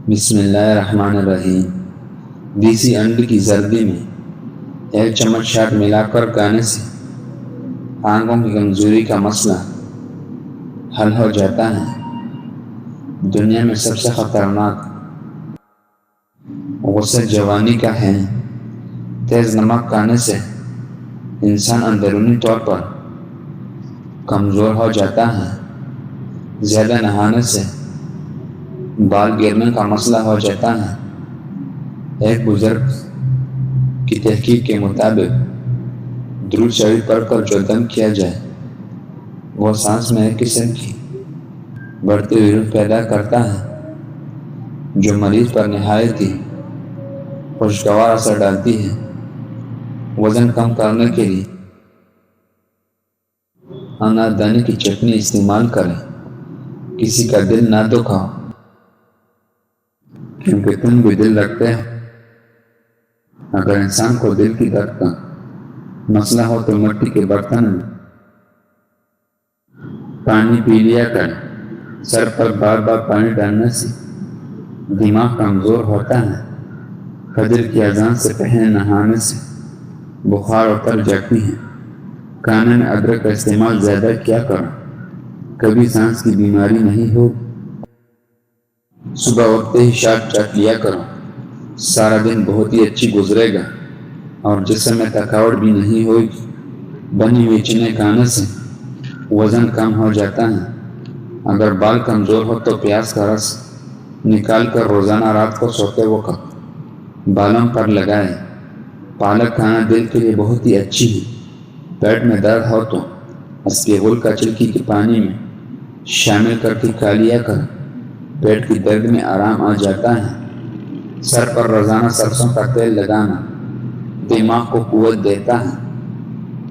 بسم اللہ الرحمن الرحیم۔ دیسی انڈے کی زردی میں 1 چمچ شہد ملا کر کھانے سے آنکھوں کی کمزوری کا مسئلہ حل ہو جاتا ہے۔ دنیا میں سب سے خطرناک غصہ جوانی کا ہے۔ تیز نمک کھانے سے انسان اندرونی طور پر کمزور ہو جاتا ہے۔ زیادہ نہانے سے بال گرنے کا مسئلہ ہو جاتا ہے۔ ایک بزرگ کی تحقیق کے مطابق درود شریف پڑھ کر جو دم کیا جائے وہ سانس میں ایک قسم کی بڑھتی ہوئی روح پیدا کرتا ہے جو مریض پر نہایت ہی خوشگوار اثر ڈالتی ہے۔ وزن کم کرنے کے لیے اناردانی کی چٹنی استعمال کریں۔ کسی کا دل نہ دکھاؤ کیونکہ تم بھی دل رکھتے ہو۔ اگر انسان کو دل کی درد کا مسئلہ ہو تو مٹی کے برتن میں پانی پی لیا کریں۔ سر پر بار بار پانی ڈالنے سے دماغ کمزور ہوتا ہے۔ فجر کی اذان سے پہلے نہانے سے بخار اتر جاتی ہے۔ کھانے میں ادرک کا استعمال زیادہ کیا کرو، کبھی سانس کی بیماری نہیں ہو۔ صبح اٹھتے ہی شاد چاٹ لیا کرو، سارا دن بہت ہی اچھی گزرے گا اور جسم میں تھکاوٹ بھی نہیں ہوگی۔ بنی ہوئی چنے کھانے سے وزن کم ہو جاتا ہے۔ اگر بال کمزور ہو تو پیاز کا رس نکال کر روزانہ رات کو سوتے وقت بالوں پر لگائیں۔ پالک کھانا دل کے لیے بہت ہی اچھی ہے۔ پیٹ میں درد ہو تو اس کے غل کا چھلکی کے پانی میں شامل کر کے کھا لیا کر، پیٹ کی درد میں آرام آ جاتا ہے۔ سر پر روزانہ سرسوں کا تیل لگانا دماغ کو قوت دیتا ہے۔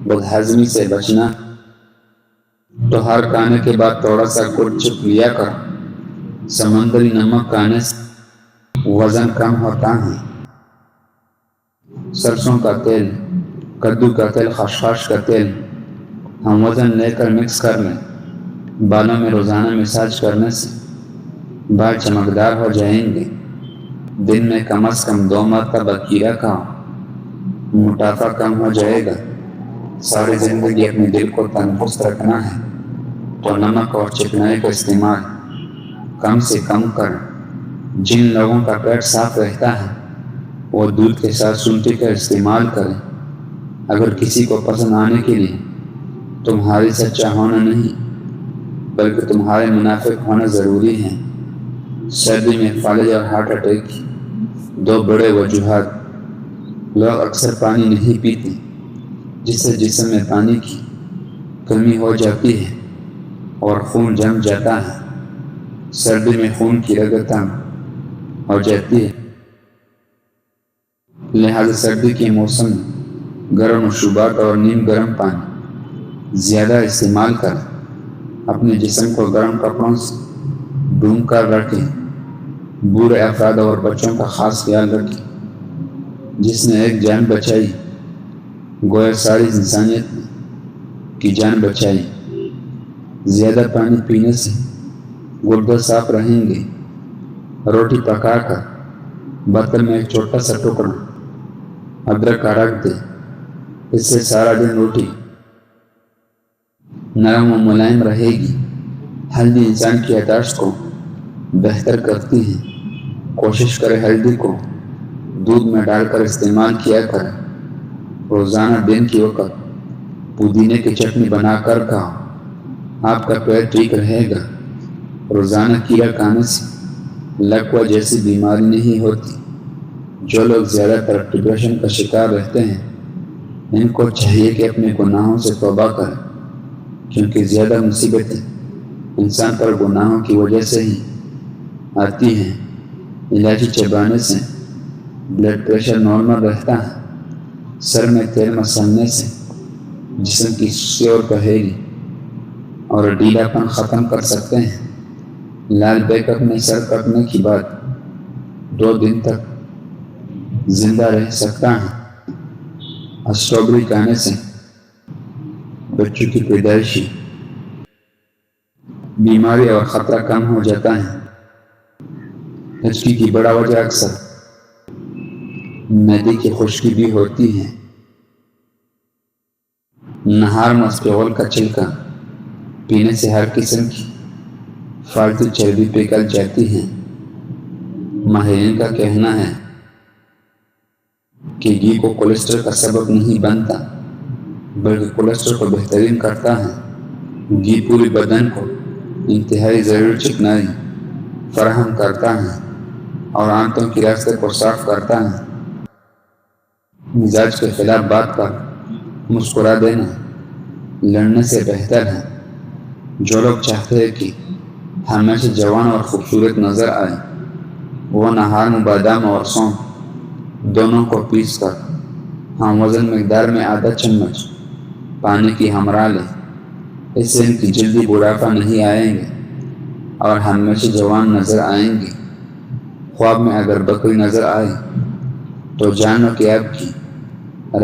بدہضمی سے بچنا تو ہر کھانے کے بعد تھوڑا سا گڑ چپ لیا کر۔ سمندری نمک کھانے سے وزن کم ہوتا ہے۔ سرسوں کا تیل، کدو کا تیل، خشخاش کا تیل ہم وزن لے کر مکس کر لیں۔ بالوں میں روزانہ مساج کرنے سے بال چمکدار ہو جائیں گے۔ دن میں کم از کم 2 مرتبہ کھیرا کھاؤ، موٹاپا کم ہو جائے گا۔ ساری زندگی اپنے دل کو تندرست رکھنا ہے تو نمک اور چکنائی کا استعمال کم سے کم کریں۔ جن لوگوں کا پیٹ صاف رہتا ہے وہ دودھ کے ساتھ سنٹی کا استعمال کریں۔ اگر کسی کو پسند آنے کے لیے تمہاری سچا ہونا نہیں بلکہ تمہارے منافق ہونا ضروری ہے۔ سردی میں فالج اور ہارٹ اٹیک کی 2 بڑے وجوہات۔ لوگ اکثر پانی نہیں پیتے جس سے جسم میں پانی کی کمی ہو جاتی ہے اور خون جم جاتا ہے۔ سردی میں خون کی رگت کم ہو جاتی ہے، لہذا سردی کے موسم میں گرم مشروبات اور نیم گرم پانی زیادہ استعمال کریں۔ اپنے جسم کو گرم کپڑوں سے ڈھونڈ کر رکھیں۔ بوڑھے افراد اور بچوں کا خاص خیال رکھیں۔ جس نے ایک جان بچائی گویا ساری انسانیت کی جان بچائی۔ زیادہ پانی پینے سے گردے صاف رہیں گے۔ روٹی پکا کر برتن میں ایک چھوٹا سا ٹکڑا ادرک کا رکھ دے، اس سے سارا دن روٹی نرم و ملائم رہے گی۔ ہلدی انسان کی یادداشت کو بہتر کرتی ہے۔ کوشش کرے ہلدی کو دودھ میں ڈال کر استعمال کیا کریں۔ روزانہ دن کے وقت پودینے کی چٹنی بنا کر کھاؤ، آپ کا پیٹ ٹھیک رہے گا۔ روزانہ کھیرا کھانے سے لکوہ جیسی بیماری نہیں ہوتی۔ جو لوگ زیادہ تر ڈپریشن کا شکار رہتے ہیں ان کو چاہیے کہ اپنے گناہوں سے توبہ کریں، کیونکہ زیادہ مصیبتیں انسان پر گناہوں کی وجہ سے ہی آتی ہیں۔ الائچی چبانے سے بلڈ پریشر نارمل رہتا ہے۔ سر میں تیل مسلنے سے جسم کی سستی اور کہیلی اور ڈھیلا پن ختم کر سکتے ہیں۔ لال بیگ اپنے سر کٹنے کے بعد 2 دن تک زندہ رہ سکتا ہے۔ اسٹرابیری کھانے سے بچوں کی پیدائشی بیماری اور خطرہ کم ہو جاتا ہے۔ ہچکی کی بڑا وجہ اکثر معدے کی خشکی بھی ہوتی ہے۔ نہار مسپیغول کا چھلکا پینے سے ہر قسم کی فالتو چربی پگھل جاتی ہے۔ ماہرین کا کہنا ہے کہ گھی کو کولیسٹرول کا سبب نہیں بنتا بلکہ کولیسٹرول کو بہترین کرتا ہے۔ گھی پورے بدن کو انتہائی ضروری چکنائی فراہم کرتا ہے اور آنتوں کے راستے کو صاف کرتا ہے۔ مزاج کے خلاف بات پر مسکرا دینا لڑنے سے بہتر ہے۔ جو لوگ چاہتے ہیں کہ ہمیشہ جوان اور خوبصورت نظر آئے وہ نہار میں بادام اور سونف دونوں کو پیس کر ہم وزن مقدار میں آدھا چمچ پانی کی ہمراہ لیں۔ اس سے ان کی جلدی بڑھاپا نہیں آئیں گے اور ہمیشہ جوان نظر آئیں گے۔ خواب میں اگر بکری نظر آئے تو جانو کہ آپ کی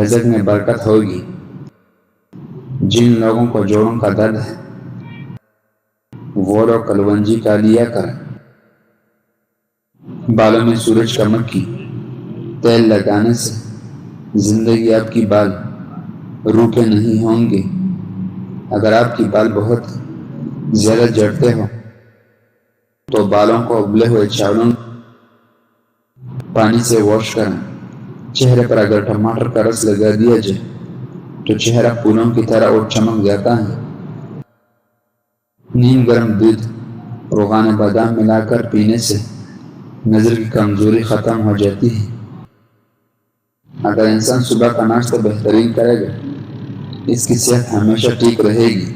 رزق میں برکت ہوگی۔ جن لوگوں کو جوڑوں کا درد ہے وہ لوگ کلونجی کا لیا کریں۔ بالوں میں سورج کمل کی تیل لگانے سے زندگی آپ کی بال روکھے نہیں ہوں گے۔ اگر آپ کی بال بہت زیادہ جھڑتے ہو تو بالوں کو ابلے ہوئے چاولوں پانی سے واش کریں۔ چہرے پر اگر ٹماٹر کا رس لگا دیا جائے تو چہرہ پھولوں کی طرح اور چمک جاتا ہے۔ نیم گرم دودھ روغن بادام ملا کر پینے سے نظر کی کمزوری ختم ہو جاتی ہے۔ اگر انسان صبح کا ناشتہ بہترین کرے گا اس کی صحت ہمیشہ ٹھیک رہے گی۔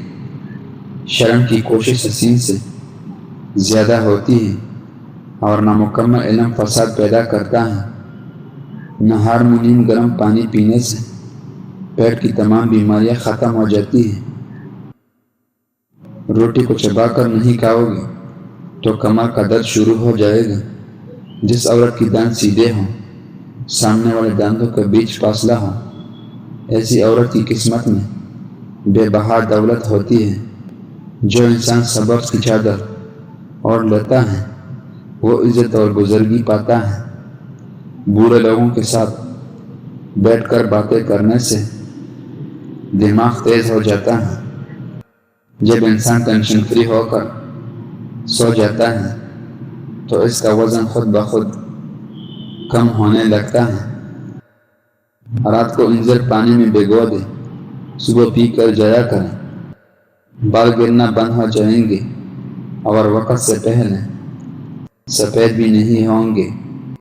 شرم کی کوشش سین سے زیادہ ہوتی ہے اور نامکمل علم فساد پیدا کرتا ہے۔ نہار میں نیم گرم پانی پینے سے پیٹ کی تمام بیماریاں ختم ہو جاتی ہیں۔ روٹی کو چبا کر نہیں کھاؤ گے تو کمر کا درد شروع ہو جائے گا۔ جس عورت کی دانت سیدھے ہوں سامنے والے دانتوں کے بیچ فاصلہ ہو ایسی عورت کی قسمت میں بے بہا دولت ہوتی ہے۔ جو انسان صبر کی چادر اوڑھ لیتا ہے وہ عزت اور بزرگی پاتا ہے۔ بوڑھے لوگوں کے ساتھ بیٹھ کر باتیں کرنے سے دماغ تیز ہو جاتا ہے۔ جب انسان ٹینشن فری ہو کر سو جاتا ہے تو اس کا وزن خود بخود کم ہونے لگتا ہے۔ رات کو انجیر پانی میں بھگو دیں، صبح پی کر جایا کریں۔ بال گرنا بند ہو جائیں گے اور وقت سے پہلے سفید بھی نہیں ہوں گے۔